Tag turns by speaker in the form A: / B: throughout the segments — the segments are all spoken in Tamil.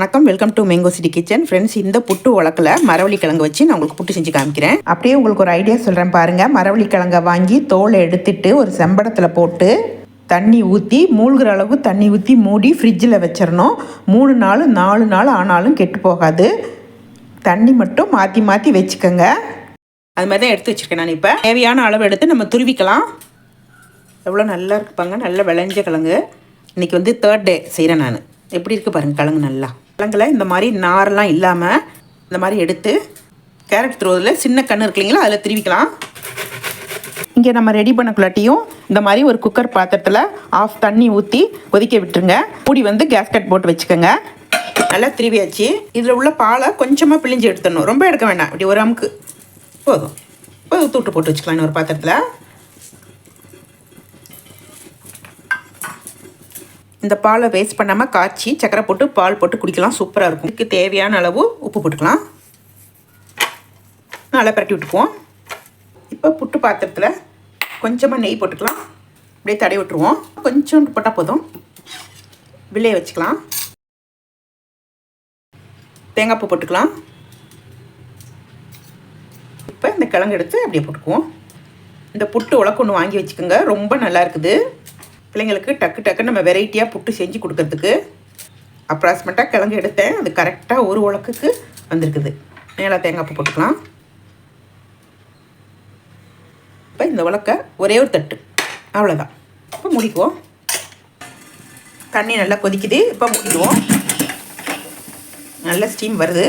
A: வணக்கம், welcome to mango city kitchen. Friends, இந்த புட்டு உலக்கில் மரவள்ளி கிழங்கு வச்சு நான் உங்களுக்கு புட்டு செஞ்சு காமிக்கிறேன். அப்படியே உங்களுக்கு ஒரு ஐடியா சொல்கிறேன் பாருங்கள். மரவள்ளி கிழங்கை வாங்கி தோலை எடுத்துட்டு ஒரு செம்படத்தில் போட்டு தண்ணி ஊற்றி மூழ்கிற அளவுக்கு தண்ணி ஊற்றி மூடி ஃப்ரிட்ஜில் வச்சிடணும். 3 நாள் 4 நாள் ஆனாலும் கெட்டு போகாது. தண்ணி மட்டும் மாற்றி மாற்றி வச்சுக்கோங்க. அது மாதிரி தான் எடுத்து வச்சுருக்கேன். நான் இப்போ தேவையான அளவு எடுத்து நம்ம துருவிக்கலாம். எவ்வளோ நல்லா இருக்குப்பாங்க, நல்லா விளைஞ்ச கிழங்கு. இன்றைக்கி வந்து 3rd டே செய்கிறேன். நான் எப்படி இருக்குது பாருங்கள் கிழங்கு. நல்லா கிழங்குல இந்த மாதிரி நாரெல்லாம் இல்லாமல் இந்த மாதிரி எடுத்து கேரட் துருவதில் சின்ன கன்று இருக்கு இல்லைங்களா, அதில் திருவிக்கலாம். இங்கே நம்ம ரெடி பண்ணக்குள்ளாட்டியும் இந்த மாதிரி ஒரு குக்கர் பாத்திரத்தில் ஆஃப் தண்ணி ஊற்றி கொதிக்க விட்டுருங்க. மூடி வந்து கேஸ்கட் போட்டு வச்சுக்கோங்க. நல்லா திருவியாச்சு. இதில் உள்ள பாலை கொஞ்சமாக பிழிஞ்சு எடுத்துடணும். ரொம்ப எடுக்க வேண்டாம், இப்படி ஒரு அமுக்கு போதும். இப்போ தூட்டு போட்டு வச்சுக்கலாம் இன்னொரு பாத்திரத்தில். இந்த பாலை வேஸ்ட் பண்ணாமல் காய்ச்சி சக்கரை போட்டு பால் போட்டு குடிக்கலாம். சூப்பராக இருக்கும். இதுக்கு தேவையான அளவு உப்பு போட்டுக்கலாம். நல்லா பரட்டி விட்டுக்குவோம். இப்போ புட்டு பாத்திரத்தில் கொஞ்சமாக நெய் போட்டுக்கலாம். அப்படியே தடவி விட்டுருவோம். கொஞ்சோண்டு போட்டால் போதும். வில்லையை வச்சுக்கலாம். தேங்காய் பூ போட்டுக்கலாம். இப்போ இந்த கிழங்கு எடுத்து அப்படியே போட்டுக்குவோம். இந்த புட்டு உலக்கு ஒன்று வாங்கி வச்சுக்கோங்க. ரொம்ப நல்லா இருக்குது. பிள்ளைங்களுக்கு டக்கு நம்ம வெரைட்டியாக புட்டு செஞ்சு கொடுக்கறதுக்கு. அப்ராக்சிமேட்டாக கிழங்கு எடுத்தேன். அது கரெக்டாக ஒரு உலக்குக்கு வந்திருக்குது. மேலே தேங்காய் பூ போட்டுக்கலாம். இப்போ இந்த உலக்கை ஒரே ஒரு தட்டு, அவ்வளோதான். இப்போ மூடிக்குவோம். தண்ணி நல்லா கொதிக்குது. இப்போ மூடிக்குவோம். நல்ல ஸ்டீம் வருது.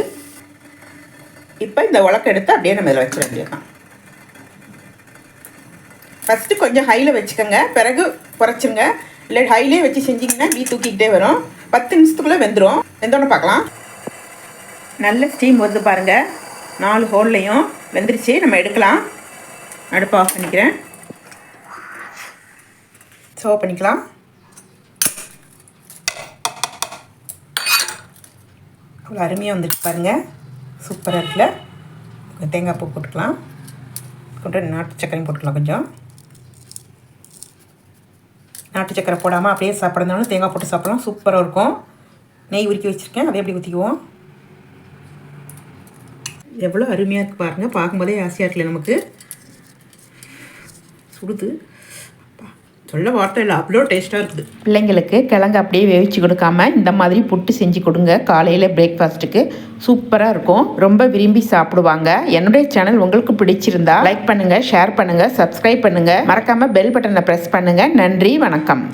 A: இப்போ இந்த உலக்கை எடுத்து அப்படியே நம்ம இதில் வச்சிட வேண்டியதான். ஃபஸ்ட்டு கொஞ்சம் ஹையில் வச்சுக்கோங்க, பிறகு குறைச்சிருங்க. இல்லை ஹைலே வச்சு செஞ்சிங்கன்னா இப்படி தூக்கிக்கிட்டே வரும். 10 நிமிஷத்துக்குள்ளே வெந்துடும். வெந்தோன்னு பார்க்கலாம். நல்ல ஸ்டீம் வருது பாருங்கள். 4 ஹோல்லையும் வெந்துருச்சு. நம்ம எடுக்கலாம். அடுப்பு ஆஃப் பண்ணிக்கிறேன். சர்வ் பண்ணிக்கலாம். அவ்வளோ அருமையாக வந்துட்டு பாருங்கள். சூப்பராக இருக்குல்ல. தேங்காய் பூ போட்டுக்கலாம். கொஞ்சம் நாட்டு சக்கரையும் போட்டுக்கலாம். கொஞ்சம் நாட்டு சக்கரை போடாமல் அப்படியே சாப்பிட்றதுனாலும் தேங்காய் போட்டு சாப்பிட்லாம். சூப்பராக இருக்கும். நெய் உருக்கி வச்சுருக்கேன். அதே அப்படி ஊற்றிக்குவோம். எவ்வளோ அருமையாக இருக்குது பாருங்கள். பார்க்கும்போதே ஆசையாக இருக்குல்ல நமக்கு. சுடுது. சொல்ல வார்த்தை இல்லை, அவ்வளோ டேஸ்ட்டாக இருக்குது. பிள்ளைங்களுக்கு கிழங்கு அப்படியே வேவிச்சு கொடுக்காம இந்த மாதிரி புட்டு செஞ்சு கொடுங்க. காலையில் பிரேக்ஃபாஸ்ட்டுக்கு சூப்பராக இருக்கும். ரொம்ப விரும்பி சாப்பிடுவாங்க. என்னுடைய சேனல் உங்களுக்கு பிடிச்சிருந்தா லைக் பண்ணுங்கள், ஷேர் பண்ணுங்கள், சப்ஸ்கிரைப் பண்ணுங்கள். மறக்காமல் பெல் பட்டனை ப்ரெஸ் பண்ணுங்கள். நன்றி, வணக்கம்.